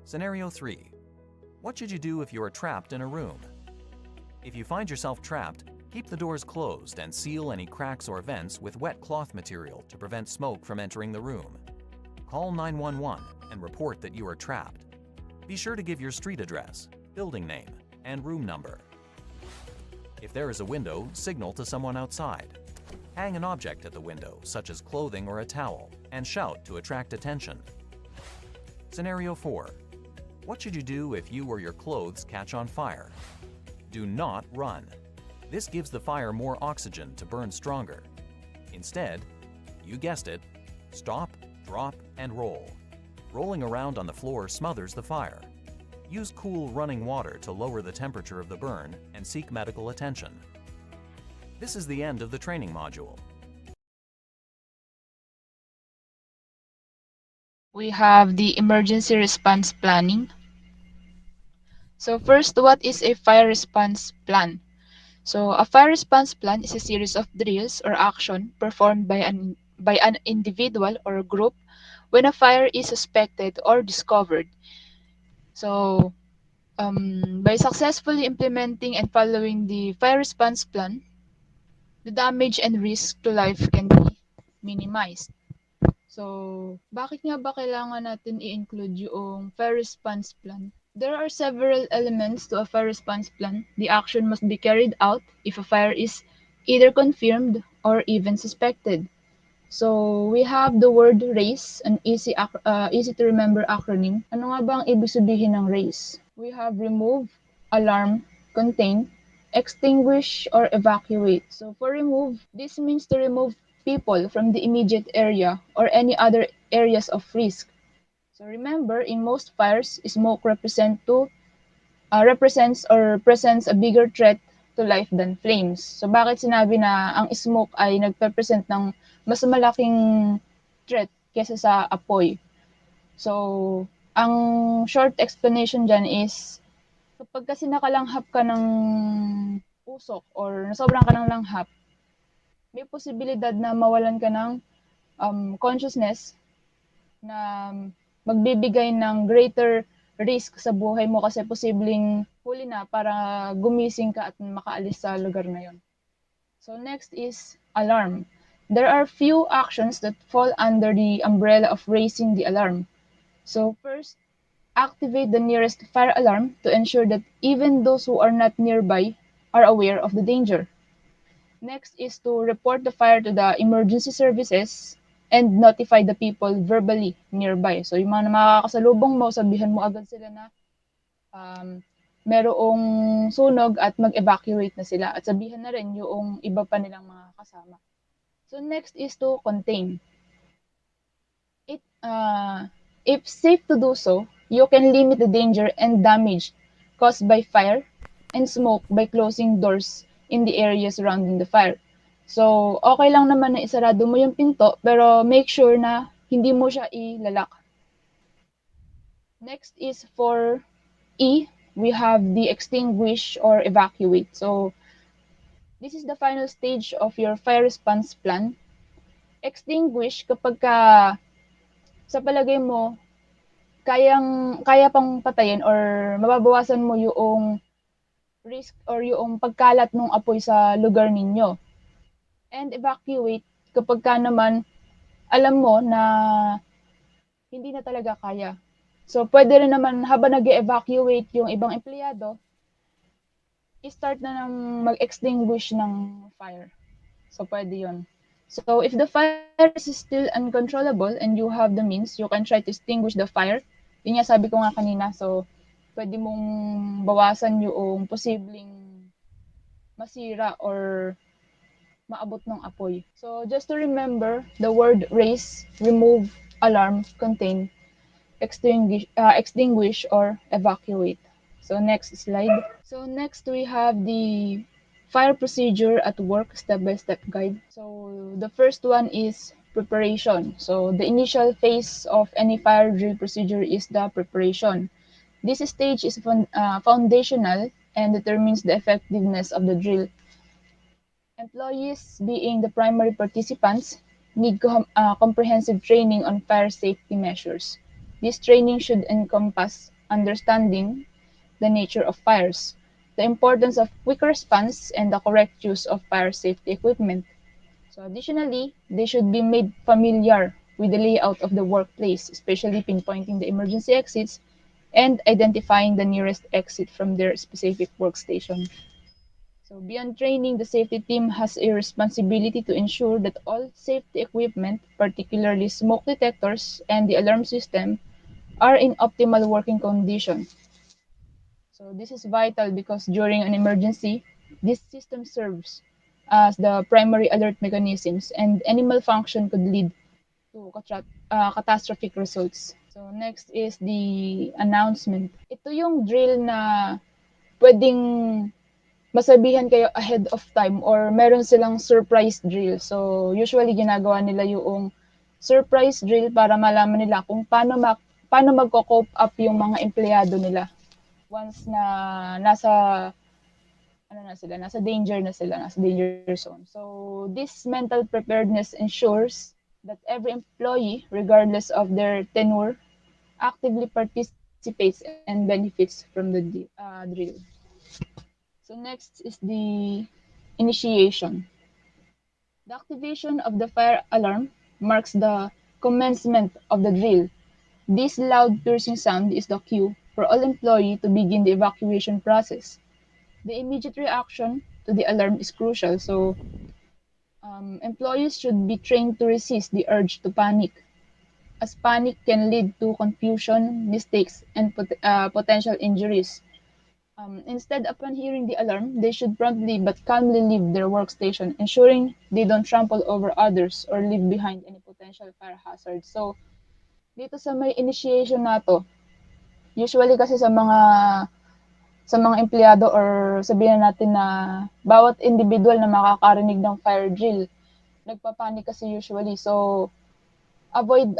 Scenario 3. What should you do if you are trapped in a room? If you find yourself trapped, keep the doors closed and seal any cracks or vents with wet cloth material to prevent smoke from entering the room. Call 911 and report that you are trapped. Be sure to give your street address, building name, and room number. If there is a window, signal to someone outside. Hang an object at the window, such as clothing or a towel, and shout to attract attention. Scenario 4. What should you do if you or your clothes catch on fire? Do not run. This gives the fire more oxygen to burn stronger. Instead, you guessed it, stop, drop, and roll. Rolling around on the floor smothers the fire. Use cool running water to lower the temperature of the burn and seek medical attention. This is the end of the training module. We have the emergency response planning. So first, what is a fire response plan? So a fire response plan is a series of drills or action performed by an individual or group when a fire is suspected or discovered. So by successfully implementing and following the fire response plan, the damage and risk to life can be minimized. So, bakit nga ba kailangan natin i-include yung fire response plan? There are several elements to a fire response plan. The action must be carried out if a fire is either confirmed or even suspected. So, we have the word RACE, an easy to remember acronym. Ano nga ba ang ibig sabihin ng RACE? We have remove, alarm, contain, extinguish, or evacuate. So, for remove, this means to remove people from the immediate area or any other areas of risk. So remember, in most fires, smoke presents or presents a bigger threat to life than flames. So bakit sinabi na ang smoke ay nagpe-present ng mas malaking threat kesa sa apoy? So ang short explanation dyan is kapag kasi nakalanghap ka ng usok or nasobrang ka ng langhap, may posibilidad na mawalan ka ng consciousness na magbibigay ng greater risk sa buhay mo kasi posibleng huli na para gumising ka at makaalis sa lugar na yon. So next is alarm. There are few actions that fall under the umbrella of raising the alarm. So first, activate the nearest fire alarm to ensure that even those who are not nearby are aware of the danger. Next is to report the fire to the emergency services and notify the people verbally nearby. So yung mga makakasalubong mo, sabihan mo agad sila na um, merong sunog at mag-evacuate na sila at sabihan na rin yung iba pa nilang mga kasama. So next is to contain. If safe to do so, you can limit the danger and damage caused by fire and smoke by closing doors in the area surrounding the fire. So, okay lang naman na isarado mo yung pinto, pero make sure na hindi mo siya ilalak. Next is for E, we have the extinguish or evacuate. So, this is the final stage of your fire response plan. Extinguish kapag sa palagay mo kaya pang patayin or mababawasan mo yung risk or yung pagkalat ng apoy sa lugar ninyo. And evacuate kapag naman alam mo na hindi na talaga kaya. So, pwede rin naman habang nag-evacuate yung ibang empleyado, i-start na ng mag-extinguish ng fire. So, pwede yun. So, if the fire is still uncontrollable and you have the means, you can try to extinguish the fire. Yun nga sabi ko nga kanina. So, pwede mong bawasan yung posibleng masira or maabot ng apoy. So, just to remember, the word raise, remove, alarm, contain, extinguish or evacuate. So, next slide. So, next we have the fire procedure at work step-by-step guide. So, the first one is preparation. So, the initial phase of any fire drill procedure is the preparation. This stage is foundational and determines the effectiveness of the drill. Employees, being the primary participants, need comprehensive training on fire safety measures. This training should encompass understanding the nature of fires, the importance of quick response, and the correct use of fire safety equipment. So additionally, they should be made familiar with the layout of the workplace, especially pinpointing the emergency exits and identifying the nearest exit from their specific workstation. So beyond training, the safety team has a responsibility to ensure that all safety equipment, particularly smoke detectors and the alarm system, are in optimal working condition. So this is vital because during an emergency, this system serves as the primary alert mechanisms and any malfunction could lead to catastrophic results. So next is the announcement. Ito yung drill na pwedeng masabihan kayo ahead of time or meron silang surprise drill. So usually ginagawa nila yung surprise drill para malaman nila kung paano magko-cope up yung mga empleyado nila once na nasa danger na sila, nasa danger zone. So this mental preparedness ensures that every employee, regardless of their tenure, actively participates and benefits from the drill. So next is the initiation. The activation of the fire alarm marks the commencement of the drill. This loud piercing sound is the cue for all employees to begin the evacuation process. The immediate reaction to the alarm is crucial, so employees should be trained to resist the urge to panic, as panic can lead to confusion, mistakes, and potential injuries. Instead, upon hearing the alarm, they should promptly but calmly leave their workstation, ensuring they don't trample over others or leave behind any potential fire hazards. So, dito sa may initiation na to, usually kasi sa mga empleyado or sabihin natin na bawat individual na makakarinig ng fire drill, nagpapanik kasi usually. So, avoid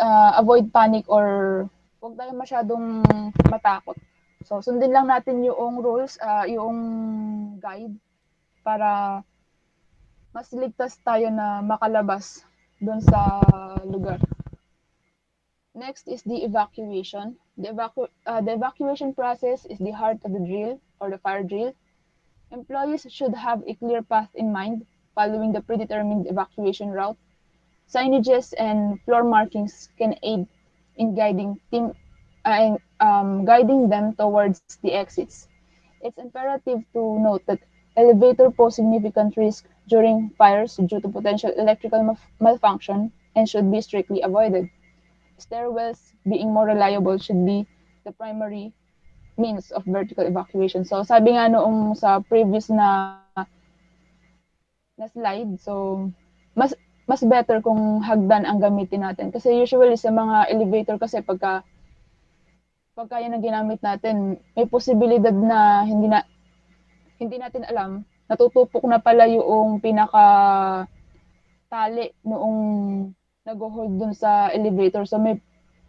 panic or huwag tayo masyadong matakot. So, sundin lang natin yung rules, yung guide para mas ligtas tayo na makalabas doon sa lugar. Next is the evacuation. The evacuation process is the heart of the drill or the fire drill. Employees should have a clear path in mind following the predetermined evacuation route. Signages and floor markings can aid in guiding them towards the exits. It's imperative to note that elevator pose significant risk during fires due to potential electrical malfunction and should be strictly avoided. Stairwells, being more reliable, should be the primary means of vertical evacuation. So sabi nga noong sa previous na slide, so mas better kung hagdan ang gamitin natin. Kasi usually sa mga elevator kasi pagka yan ang ginamit natin, may posibilidad na hindi natin alam, natutupok na pala yung pinaka tali noong nag-hold dun sa elevator. So may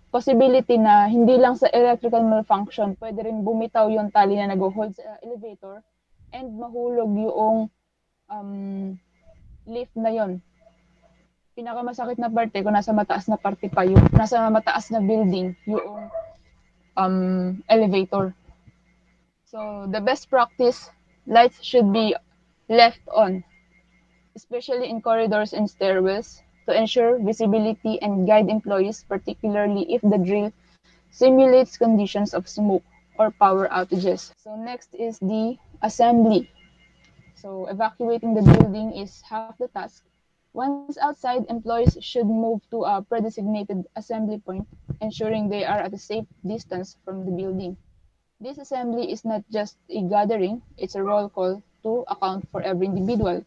possibility na hindi lang sa electrical malfunction, pwede rin bumitaw yung tali na nag-hold sa elevator and mahulog yung lift na yon. Pinakamasakit na parte kung nasa mataas na parte pa yung nasa mataas na building yung elevator. So the best practice, lights should be left on, especially in corridors and stairwells, to ensure visibility and guide employees, particularly if the drill simulates conditions of smoke or power outages. So next is the assembly. So evacuating the building is half the task. Once outside, employees should move to a predesignated assembly point, ensuring they are at a safe distance from the building. This assembly is not just a gathering, it's a roll call to account for every individual.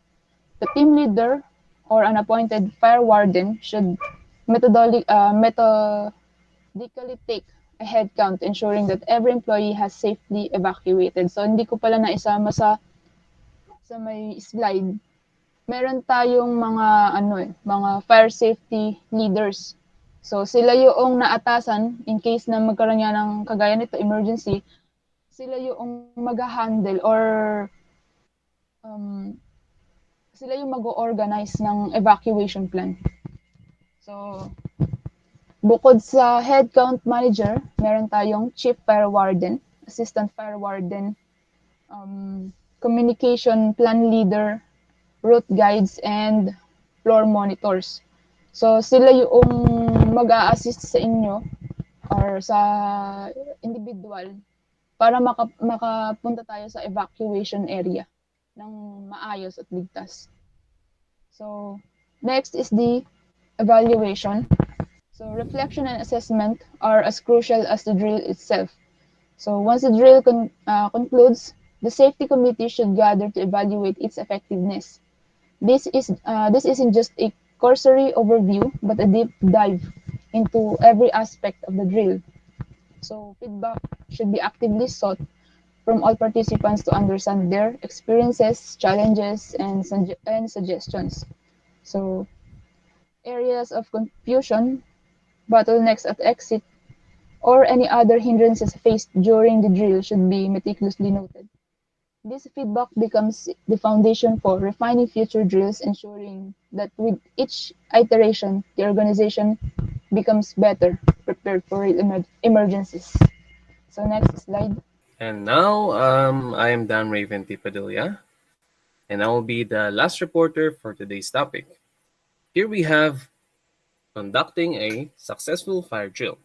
The team leader or an appointed fire warden should methodically take a head count, ensuring that every employee has safely evacuated. So hindi ko pala naisama sa may slide. Meron tayong mga fire safety leaders. So sila yung naatasan in case na magkaroon nga ng kagaya nito emergency, sila yung mag-handle or sila yung mag-organize ng evacuation plan. So bukod sa head count manager, meron tayong chief fire warden, assistant fire warden, communication plan leader, route guides, and floor monitors. So sila yung mag-a-assist sa inyo or sa individual para makapunta tayo sa evacuation area ng maayos at ligtas. So next is the evaluation. So reflection and assessment are as crucial as the drill itself. So once the drill concludes, the safety committee should gather to evaluate its effectiveness. This isn't just a cursory overview, but a deep dive into every aspect of the drill. So feedback should be actively sought from all participants to understand their experiences, challenges, and suggestions. So areas of confusion, bottlenecks at exit, or any other hindrances faced during the drill should be meticulously noted. This feedback becomes the foundation for refining future drills, ensuring that with each iteration, the organization becomes better prepared for emergencies. So next slide. And now, I am Dan Raven T. Padilla, and I will be the last reporter for today's topic. Here we have conducting a successful fire drill.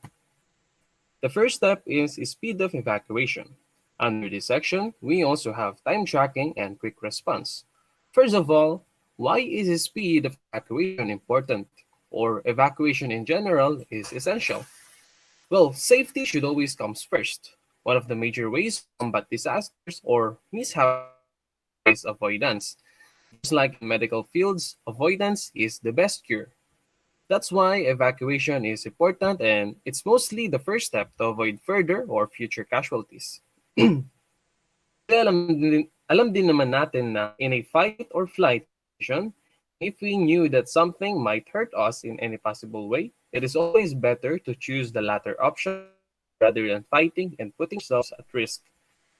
The first step is speed of evacuation. Under this section, we also have time tracking and quick response. First of all, why is the speed of evacuation important, or evacuation in general is essential? Well, safety should always come first. One of the major ways to combat disasters or mishaps is avoidance. Just like in medical fields, avoidance is the best cure. That's why evacuation is important, and it's mostly the first step to avoid further or future casualties. alam din naman natin na in a fight or flight situation, if we knew that something might hurt us in any possible way, it is always better to choose the latter option rather than fighting and putting ourselves at risk.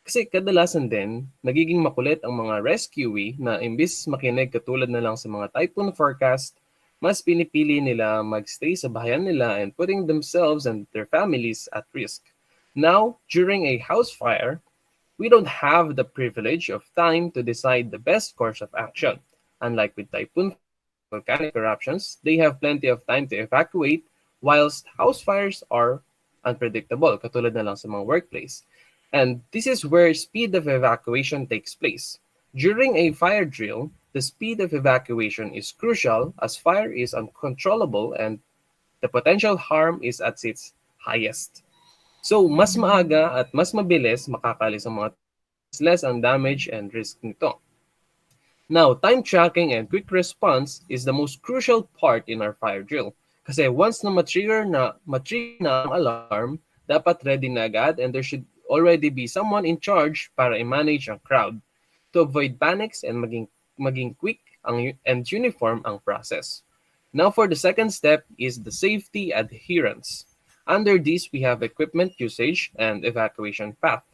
Kasi kadalasan din, nagiging makulit ang mga rescuee na imbis makinig katulad na lang sa mga typhoon forecast, mas pinipili nila magstay sa bahayan nila and putting themselves and their families at risk. Now, during a house fire, we don't have the privilege of time to decide the best course of action. Unlike with typhoon volcanic eruptions, they have plenty of time to evacuate, whilst house fires are unpredictable, katulad na lang sa mga workplace. And this is where speed of evacuation takes place. During a fire drill, the speed of evacuation is crucial as fire is uncontrollable and the potential harm is at its highest. So, mas maaga at mas mabilis makakalis ang mga less ang damage and risk nito. Now, time tracking and quick response is the most crucial part in our fire drill. Kasi once na matrigger na ang alarm, dapat ready na agad and there should already be someone in charge para i-manage ang crowd to avoid panics and maging quick and uniform ang process. Now for the second step is the safety adherence. Under this, we have equipment usage and evacuation path.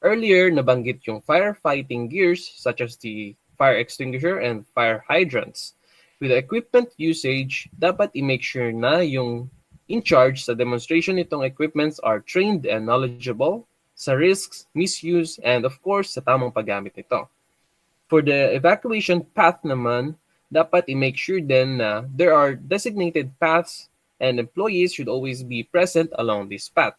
Earlier, nabanggit yung firefighting gears such as the fire extinguisher and fire hydrants. With the equipment usage, dapat i-make sure na yung in charge sa demonstration nitong equipments are trained and knowledgeable sa risks, misuse, and of course, sa tamang paggamit nito. For the evacuation path naman, dapat i-make sure din na there are designated paths and employees should always be present along this path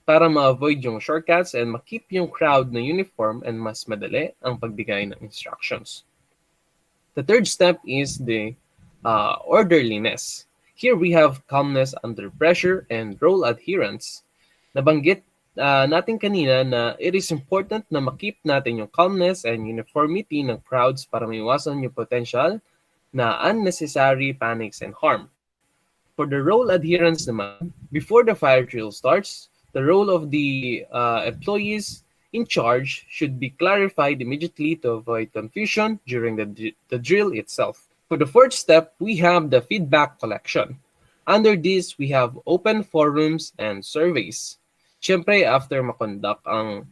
para ma-avoid yung shortcuts and makip yung crowd na uniform and mas madali ang pagbigay ng instructions. The third step is the orderliness. Here we have calmness under pressure and role adherence. Nabanggit natin kanina na it is important na makip natin yung calmness and uniformity ng crowds para maiwasan yung potential na unnecessary panics and harm. For the role adherence naman, before the fire drill starts, the role of the employees in charge should be clarified immediately to avoid confusion during the drill itself. For the fourth step, we have the feedback collection. Under this, we have open forums and surveys. Siyempre, after makonduct ang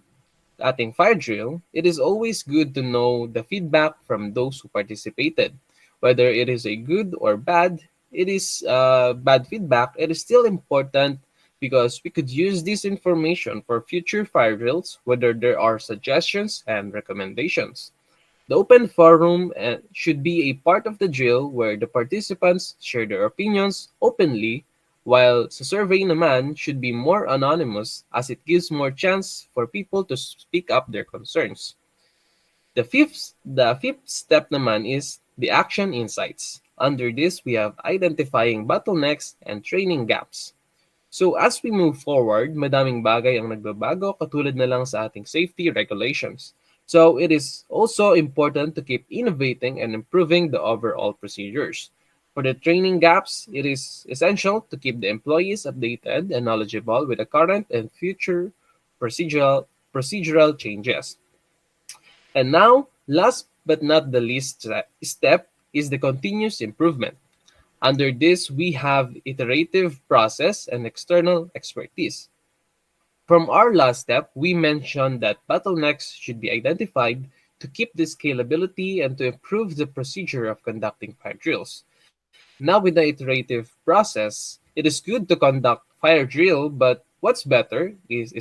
ating fire drill, it is always good to know the feedback from those who participated. Whether it is a good or bad, it is bad feedback, it is still important because we could use this information for future fire drills, whether there are suggestions and recommendations. The open forum should be a part of the drill where the participants share their opinions openly, while sa survey naman should be more anonymous as it gives more chance for people to speak up their concerns. The fifth step naman is the action insights. Under this, we have identifying bottlenecks and training gaps. So as we move forward, madaming bagay ang nagbabago katulad na lang sa ating safety regulations. So it is also important to keep innovating and improving the overall procedures. For the training gaps, it is essential to keep the employees updated and knowledgeable with the current and future procedural changes. And now, last but not the least step is the continuous improvement. Under this, we have iterative process and external expertise. From our last step, we mentioned that bottlenecks should be identified to keep the scalability and to improve the procedure of conducting fire drills. Now with the iterative process, it is good to conduct fire drill, but what's better is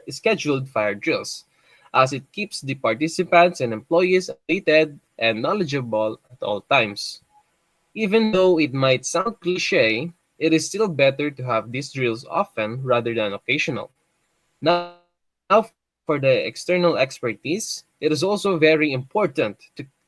scheduled fire drills, as it keeps the participants and employees updated and knowledgeable at all times. Even though it might sound cliche, it is still better to have these drills often rather than occasional. Now for the external expertise, it is also very important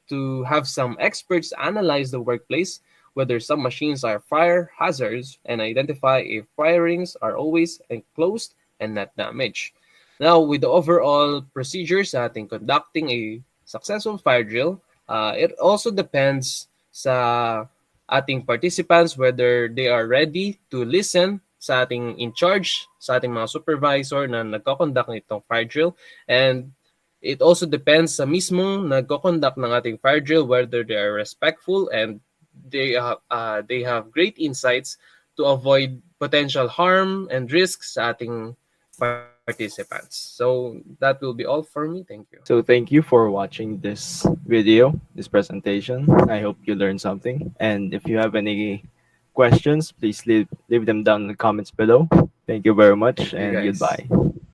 to have some experts analyze the workplace, whether some machines are fire hazards, and identify if fire rings are always enclosed and not damaged. Now, with the overall procedures sa ating conducting a successful fire drill, it also depends sa ating participants whether they are ready to listen sa ating in charge, sa ating mga supervisor na nagko-conduct nitong fire drill. And it also depends sa mismong nagko-conduct ng ating fire drill whether they are respectful and they have great insights to avoid potential harm and risks sa ating participants. So that will be all for me. Thank you. So thank you for watching this video, this presentation. I hope you learned something. And if you have any questions, please leave them down in the comments below. Thank you very much you, and guys. goodbye.